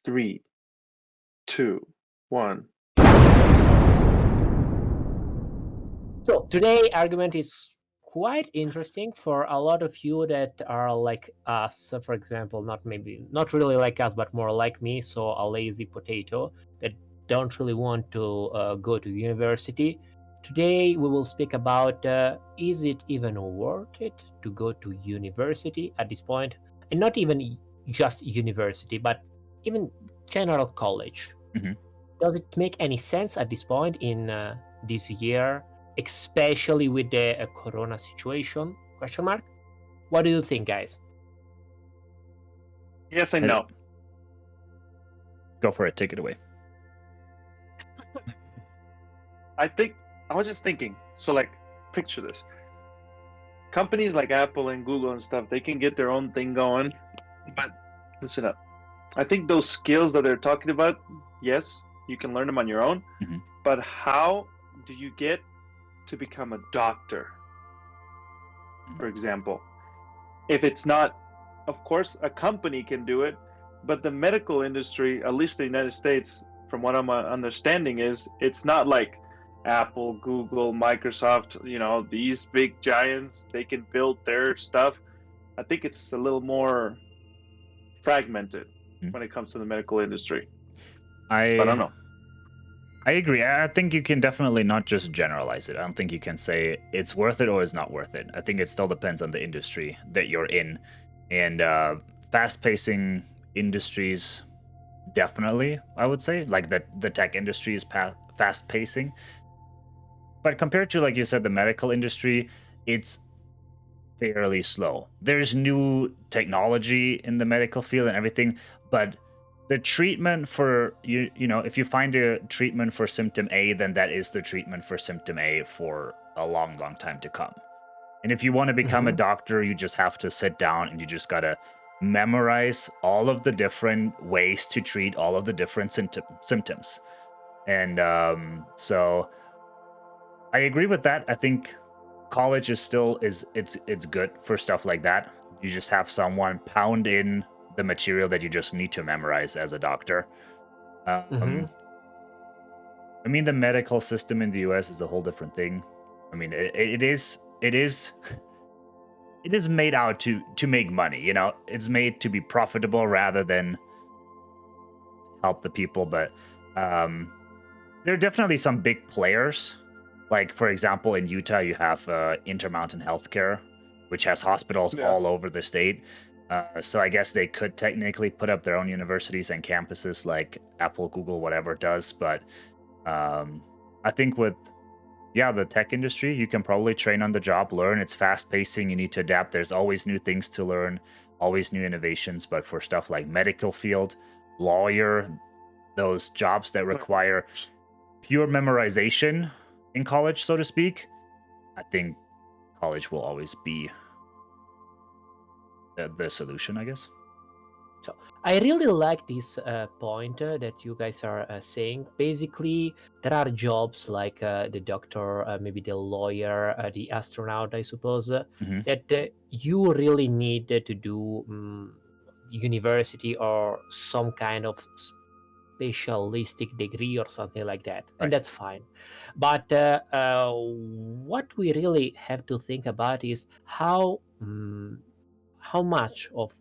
Three, two, one. So today argument is quite interesting for a lot of you that are like us. So for example, not really like us, but more like me. So a lazy potato that don't really want to go to university. Today we will speak about is it even worth it to go to university at this point, and not even just university, but even general college. Mhm. Does it make any sense at this point in this year, especially with the corona situation? Question mark. What do you think, guys? Yes and I- no. Go for it. Take it away. I think I was just thinking. So, like, picture this: companies like Apple and Google and stuff, they can get their own thing going. But listen up. I think those skills that they're talking about, yes, you can learn them on your own. Mhm. But how do you get to become a doctor, for example? If it's not, of course, a company can do it, but the medical industry, at least in the United States, from what I'm understanding, is it's not like Apple, Google, Microsoft, these big giants, they can build their stuff. I think it's a little more fragmented Mhm. when it comes to the medical industry. But I I don't know. I agree. I think you can definitely not just generalize it. I don't think you can say it's worth it or it's not worth it. I think it still depends on the industry that you're in, and fast-pacing industries definitely. I would say like the tech industry is fast-pacing, but compared to, like you said, the medical industry, it's fairly slow. There's new technology in the medical field and everything, but the treatment for if you find a treatment for symptom A, then that is the treatment for symptom A for a long, long time to come. And if you want to become a Mhm. doctor, you just have to sit down and you just gotta memorize all of the different ways to treat all of the different symptoms. And so I agree with that. I think college is still is it's good for stuff like that. You just have someone pound in the material that you just need to memorize as a doctor. Mhm. Um, I mean, the medical system in the U.S. is a whole different thing. I mean, it is it is made out to make money. It's made to be profitable rather than help the people. But um, there are definitely some big players. Like, for example, in Utah, you have Intermountain Healthcare, which has hospitals Yeah. all over the state. So I guess they could technically put up their own universities and campuses like Apple, Google, whatever does. But I think with the tech industry, you can probably train on the job, learn. It's fast pacing. You need to adapt. There's always new things to learn, always new innovations. But for stuff like medical field, lawyer, those jobs that require pure memorization in college, so to speak, I think college will always be the solution, I guess. So I really like this point that you guys are saying. Basically, there are jobs like the doctor, maybe the lawyer, the astronaut, I suppose, Hmm. that you really need to do university or some kind of specialistic degree or something like that, and Right. that's fine. But what we really have to think about is how much of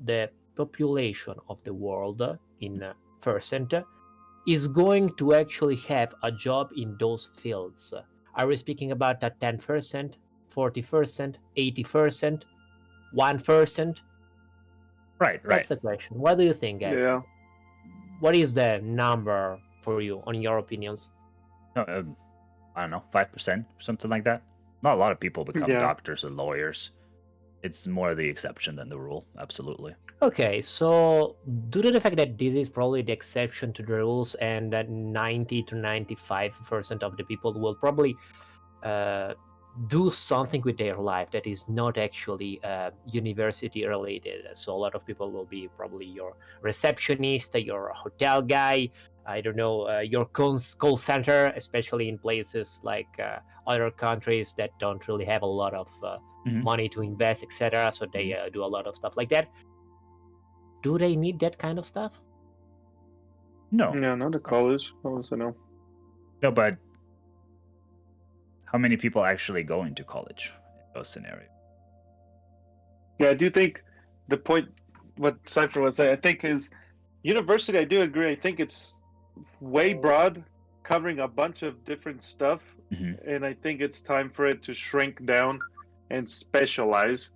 the population of the world in percent is going to actually have a job in those fields. Are we speaking about a 10%, 40%, 80%, 1%? Right. That's Right. the question. What do you think, guys? Yeah. What is the number for you, on your opinions? No, I don't know, 5%, something like that. Not a lot of people become Yeah. doctors and lawyers. It's more the exception than the rule. Absolutely. Okay, so due to the fact that this is probably the exception to the rules, and that 90 to 95% of the people will probably uh, do something with their life that is not actually university related. So a lot of people will be probably your receptionist, your hotel guy, I don't know, your call center, especially in places like other countries that don't really have a lot of Hmm. money to invest, etc. So they do a lot of stuff like that. Do they need that kind of stuff? No, No, not a college. Also, no. no, but how many people actually go into college in those scenarios? Yeah, I do think the point what Cypher was saying, I think is university. I do agree. I think it's way broad, covering a bunch of different stuff, Hmm. and I think it's time for it to shrink down and specialize,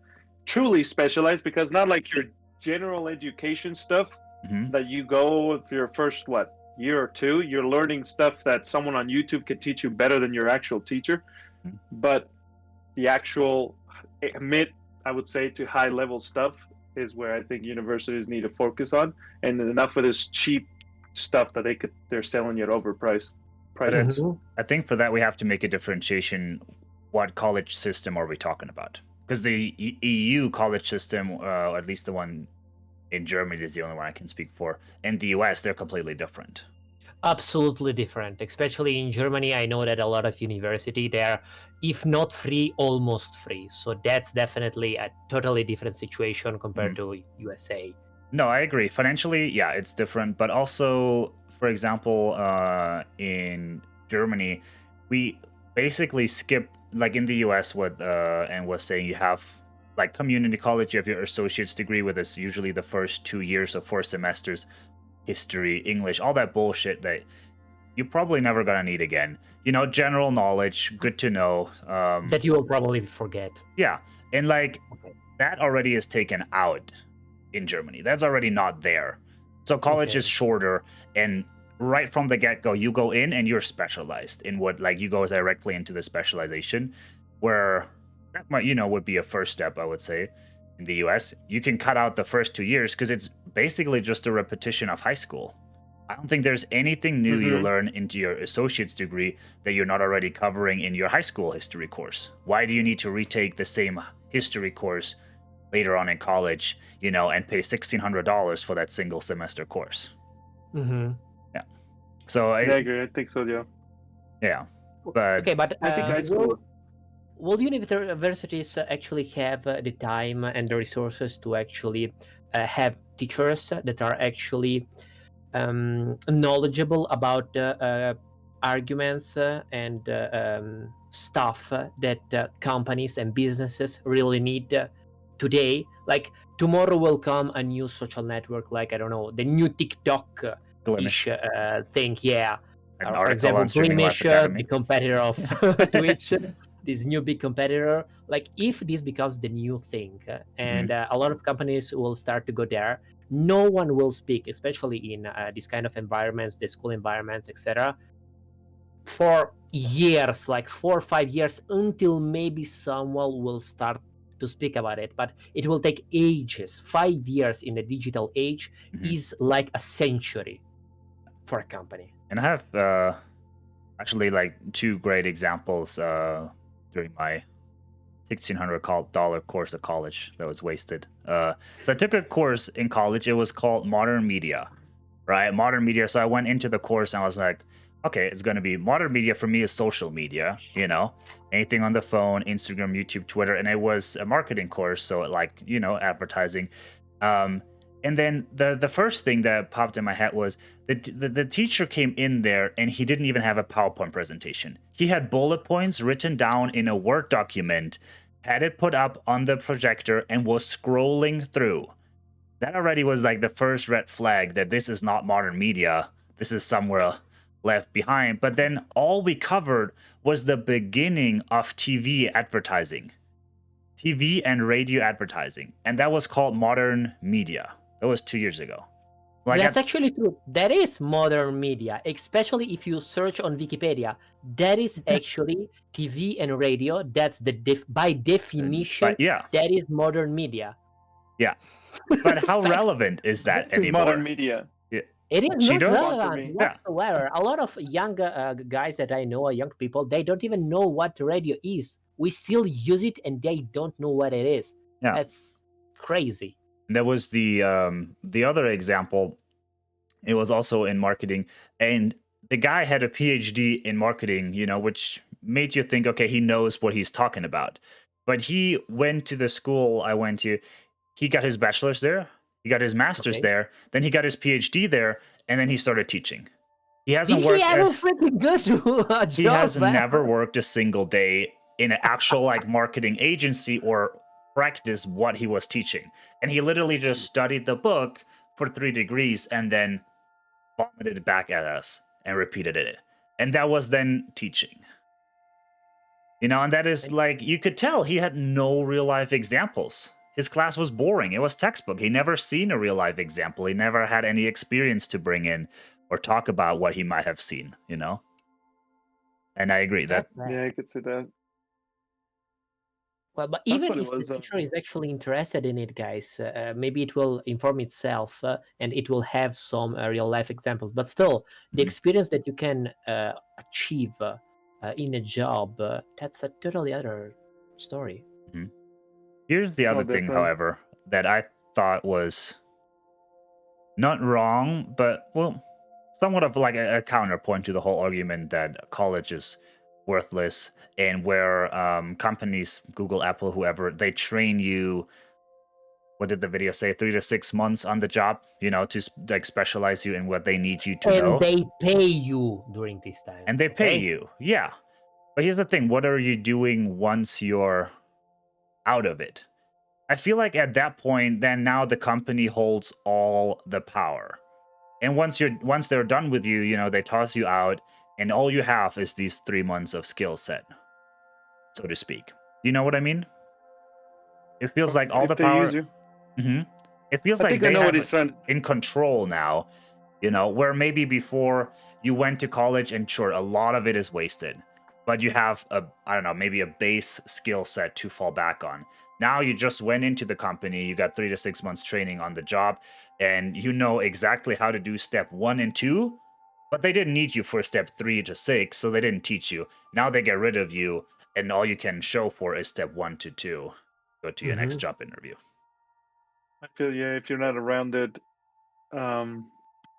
truly specialize, because not like your general education stuff Hmm. that you go for your first year or two, you're learning stuff that someone on YouTube could teach you better than your actual teacher, but the actual mid, I would say, to high level stuff is where I think universities need to focus on, and enough of this cheap stuff that they're selling you at overpriced prices. Mhm. I think for that we have to make a differentiation. What college system are we talking about? Because the EU college system, or at least the one in Germany, is the only one I can speak for. In the US, they're completely different. Absolutely different, especially in Germany. I know that a lot of university they're, if not free, almost free. So that's definitely a totally different situation compared to USA. No, I agree. Financially, yeah, it's different. But also, for example, in Germany, we basically skip, like in the US, what and was saying, you have like community college, you have your associate's degree with us, usually the first 2 years of 4 semesters, history, English, all that bullshit that you're probably never gonna need again. You know, general knowledge, good to know. That you will probably forget. Yeah, and like Okay. that already is taken out in Germany. That's already not there. So college Okay. is shorter, and right from the get-go, you go in and you're specialized in what, like, you go directly into the specialization, where that might, would be a first step, I would say. In the US, you can cut out the first 2 years because it's basically just a repetition of high school. I don't think there's anything new you learn into your associate's degree that you're not already covering in your high school history course. Why do you need to retake the same history course later on in college, and pay $1,600 for that single semester course? Mm-hmm. Yeah. So I agree. I think so. Yeah. yeah, but Okay, but I think high school. will universities actually have the time and the resources to actually have teachers that are actually knowledgeable about arguments and stuff that companies and businesses really need today? Like tomorrow will come a new social network, like I don't know, the new TikTok ish Glimish, thing. Yeah, an for article example, on Streaming Life Glimish, Academy. the competitor of Twitch. This new big competitor, like if this becomes the new thing and a lot of companies will start to go there, no one will speak, especially in this kind of environments, the school environments, etc., for years, like 4 or 5 years, until maybe someone will start to speak about it. But it will take ages. 5 years in the digital age is like a century for a company. And I have actually like two great examples during my $1,600 course at college that was wasted. So I took a course in college. It was called Modern Media, right? Modern Media. So I went into the course and I was like, okay, it's going to be modern media. For me is social media, anything on the phone, Instagram, YouTube, Twitter. And it was a marketing course. So like, advertising. And then the first thing that popped in my head was the teacher came in there and he didn't even have a PowerPoint presentation. He had bullet points written down in a Word document, had it put up on the projector, and was scrolling through. That already was like the first red flag that this is not modern media. This is somewhere left behind. But then all we covered was the beginning of TV advertising. TV and radio advertising. And that was called modern media. That was 2 years ago. That's actually true. That is modern media, especially if you search on Wikipedia. That is actually TV and radio. That's by definition, that is modern media. Yeah. But how relevant is that This anymore? Is modern media. Yeah. It is She not does? relevant whatsoever. A lot of young guys that I know, young people, they don't even know what radio is. We still use it and they don't know what it is. Yeah. That's crazy. That was the other example. It was also in marketing, and the guy had a PhD in marketing, which made you think, okay, he knows what he's talking about. But he went to the school I went to. He got his bachelor's there. He got his master's there. Then he got his PhD there. and then he started teaching. He Did hasn't he worked ever as freaking go to a he job? has never worked a single day in an actual like marketing agency or practice what he was teaching. And he literally just studied the book for 3 degrees and then vomited it back at us and repeated it. And that was then teaching. You know, and that is like, you could tell he had no real life examples. His class was boring. It was textbook. He never seen a real life example. He never had any experience to bring in or talk about what he might have seen, you know? And I agree that Yeah, I could see that. Well, but That's even what it if the was. teacher is actually interested in it, guys, maybe it will inform itself and it will have some real life examples. But still, the Mhm. experience that you can achieve in a job, that's a totally other story. Here's the Oh, other thing, definitely. however, that I thought was not wrong, but well, somewhat of like a counterpoint to the whole argument that college is worthless, and where companies, Google, Apple, whoever, they train you. What did the video say? 3 to 6 months on the job, you know, to like specialize you in what they need you to And know, they pay you during this time. and they pay okay? you. Yeah, but here's the thing: what are you doing once you're out of it? I feel like at that point, then now the company holds all the power. And once they're done with you, you know, they toss you out, and all you have is these 3 months of skill set, so to speak. You know what I mean? It feels like all the If they use power. you. It feels I like think I they know what have he's trying. in control now. You know, where maybe before you went to college and sure, a lot of it is wasted, but you have a, I don't know, maybe a base skill set to fall back on. Now you just went into the company, you got 3 to 6 months training on the job, and you know exactly how to do step 1 and 2, but they didn't need you for step 3 to 6, so they didn't teach you. Now they get rid of you, and all you can show for is step 1 to 2. Go to your next job interview. I feel if you're not a rounded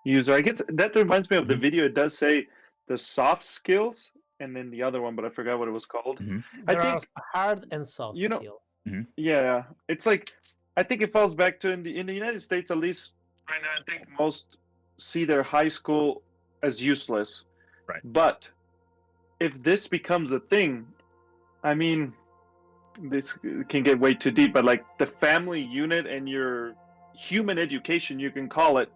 user. I get that reminds me of the video. It does say the soft skills and then the other one, but I forgot what it was called. I There are think hard and soft you know, skills. yeah, it's like I think it falls back to in the United States at least right now. I think most see their high school as useless. Right. But if this becomes a thing, I mean, this can get way too deep. But like the family unit and your human education, you can call it,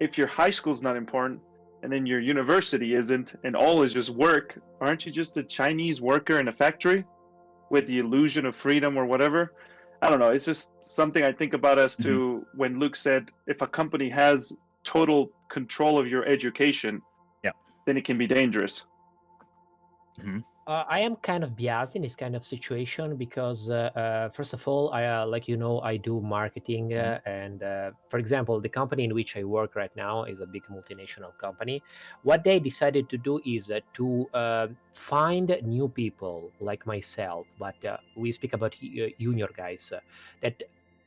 if your high school's not important and then your university isn't and all is just work, aren't you just a Chinese worker in a factory with the illusion of freedom or whatever? I don't know. It's just something I think about as to when Luke said if a company has total control of your education, then it can be dangerous. I am kind of biased in this kind of situation because, first of all, I like I do marketing, and for example, the company in which I work right now is a big multinational company. What they decided to do is to find new people like myself, but we speak about junior guys that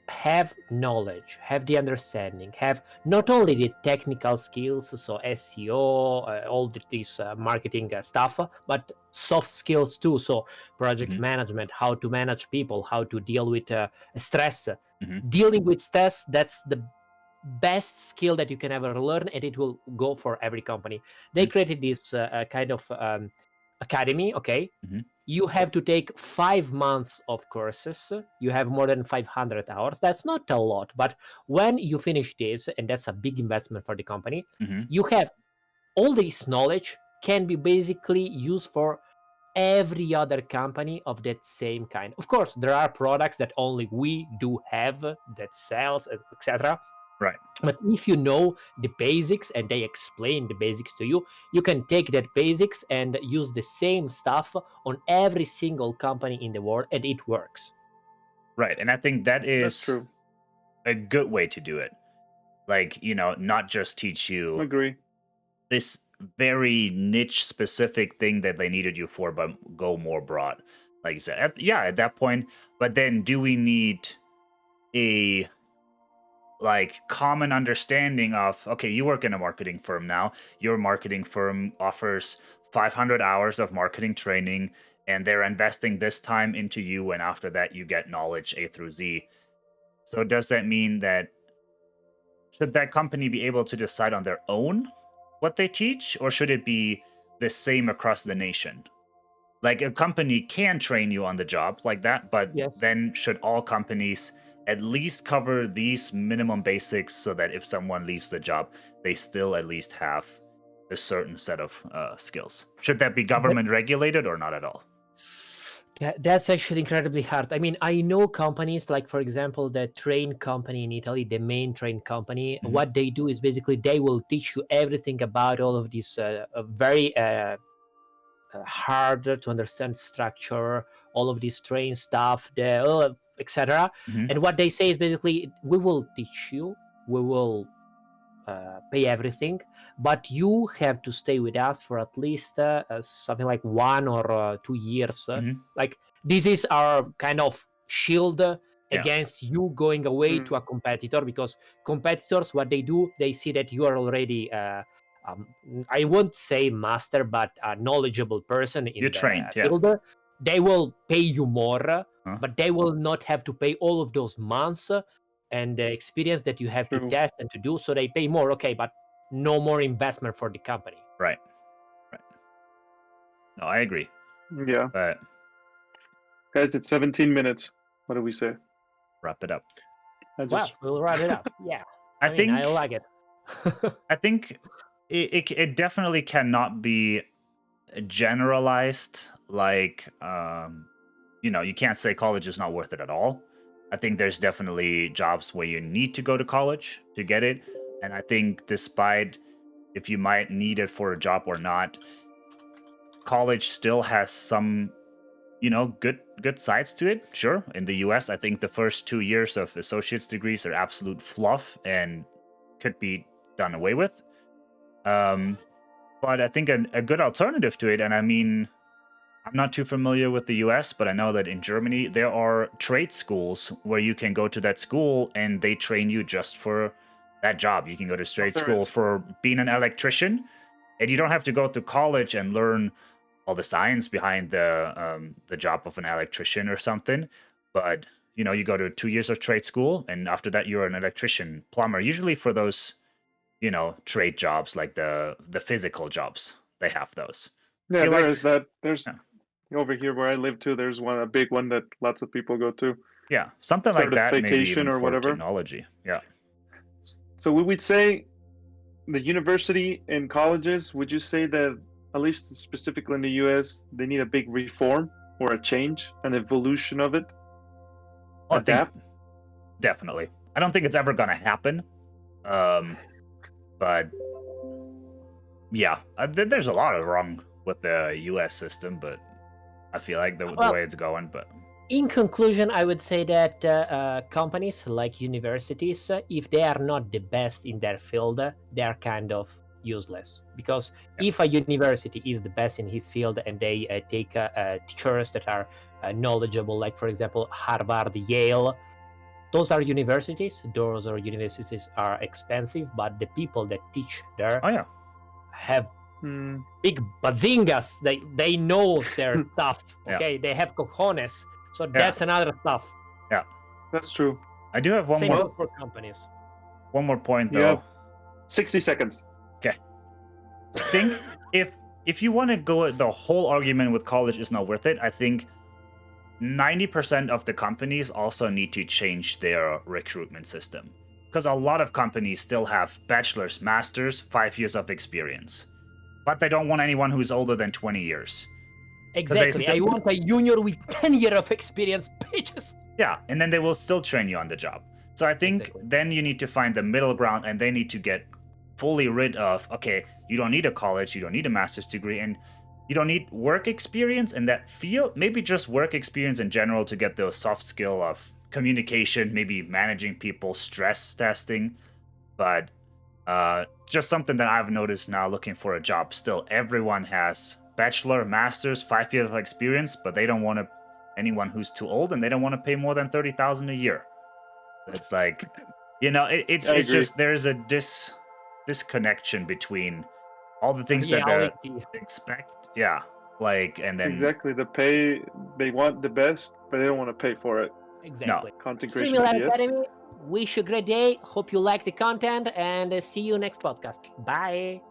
have knowledge, have the understanding, have not only the technical skills, so SEO, all this marketing stuff, but soft skills too. So project management, how to manage people, how to deal with stress. Dealing with stress, that's the best skill that you can ever learn, and it will go for every company. They created this kind of academy. Okay, you have to take 5 months of courses. You have more than 500 hours. That's not a lot, but when you finish this, and that's a big investment for the company, you have all this knowledge can be basically used for every other company of that same kind. Of course, there are products that only we do have that sells, etc. Right. But if you know the basics and they explain the basics to you, you can take that basics and use the same stuff on every single company in the world, and it works. Right. And I think that That's is true. a good way to do it. Like, you know, not just teach you Agree. this very niche specific thing that they needed you for, but go more broad. Like you said, at that point. But then do we need a like common understanding of, okay, you work in a marketing firm now, your marketing firm offers 500 hours of marketing training, and they're investing this time into you, and after that you get knowledge A through Z. So does that mean that should that company be able to decide on their own what they teach, or should it be the same across the nation? Like a company can train you on the job like that, but Yes. then should all companies at least cover these minimum basics so that if someone leaves the job, they still at least have a certain set of skills? Should that be government regulated or not at all? That's actually incredibly hard. I mean, I know companies like, for example, the train company in Italy, the main train company. Mhm. What they do is basically they will teach you everything about all of this very hard to understand structure, all of this train stuff, etc. Mhm. And what they say is basically, we will teach you, we will pay everything, but you have to stay with us for at least something like 1 or 2 years. Mhm. Like, this is our kind of shield Yeah. against you going away Mm. to a competitor, because competitors, what they do, they see that you are already I won't say master, but a knowledgeable person in You're the trained, yeah. field. They will pay you more, Huh? but they will not have to pay all of those months and the experience that you have True. to test and to do. So they pay more, okay, but no more investment for the company. Right. No, I agree. Yeah. But Guys, it's 17 minutes. What do we say? wrap it up. Well, we'll wrap it up. Yeah. I mean, I think like it. I think it definitely cannot be generalized. Like, you can't say college is not worth it at all. I think there's definitely jobs where you need to go to college to get it. And I think despite if you might need it for a job or not, college still has some, good sides to it. Sure. In the US, I think the first 2 years of associate's degrees are absolute fluff and could be done away with. But I think a good alternative to it, and I mean, I'm not too familiar with the US, but I know that in Germany there are trade schools where you can go to that school and they train you just for that job. You can go to trade there school is. for being an electrician, and you don't have to go to college and learn all the science behind the job of an electrician or something. But you go to 2 years of trade school, and after that you're an electrician, plumber. Usually for those trade jobs, like the physical jobs, they have those. Yeah, Feel there like- is that. There's Yeah. over here where I live too. There's a big one that lots of people go to. Yeah, something like that, maybe Certification even or for whatever. technology. Yeah. So we would say the university and colleges, would you say that, at least specifically in the US, they need a big reform or a change, an evolution of it? Well, I think Adapt? definitely. I don't think it's ever gonna happen. But yeah, there's a lot of wrong with the US system, but I feel like the Well, way it's going. But In conclusion, I would say that companies like universities, if they are not the best in their field, they are kind of useless. Because if a university is the best in his field and they take teachers that are knowledgeable, like for example Harvard, Yale, those are universities. Those are universities are expensive, but the people that teach there oh yeah, have Mm, big bazingas. They know their stuff. Yeah. Okay, they have cojones. So that's another stuff. that's true. I do have one Same more goes for companies. point You though. have 60 seconds. I think if you want to go the whole argument with college is not worth it, I think 90% of the companies also need to change their recruitment system, because a lot of companies still have bachelor's, master's, 5 years of experience, but they don't want anyone who's older than 20 years. Exactly. I want a junior with 10 years of experience, bitches. Yeah, and then they will still train you on the job. So I think Exactly. then you need to find the middle ground, and they need to get fully rid of, okay, you don't need a college, you don't need a master's degree, and you don't need work experience in that field. Maybe just work experience in general to get the soft skill of communication, maybe managing people, stress testing. But just something that I've noticed now looking for a job, still everyone has bachelor, master's, 5 years of experience, but they don't want anyone who's too old, and they don't want to pay more than $30,000 a year. It's like, it's I it's agree. just there's a disconnection between all the things that Reality. they expect, and then Exactly. The pay, they want the best, but they don't want to pay for it. Exactly. Content creation Streaming idea. Academy, wish you a great day. Hope you like the content, and see you next podcast. Bye.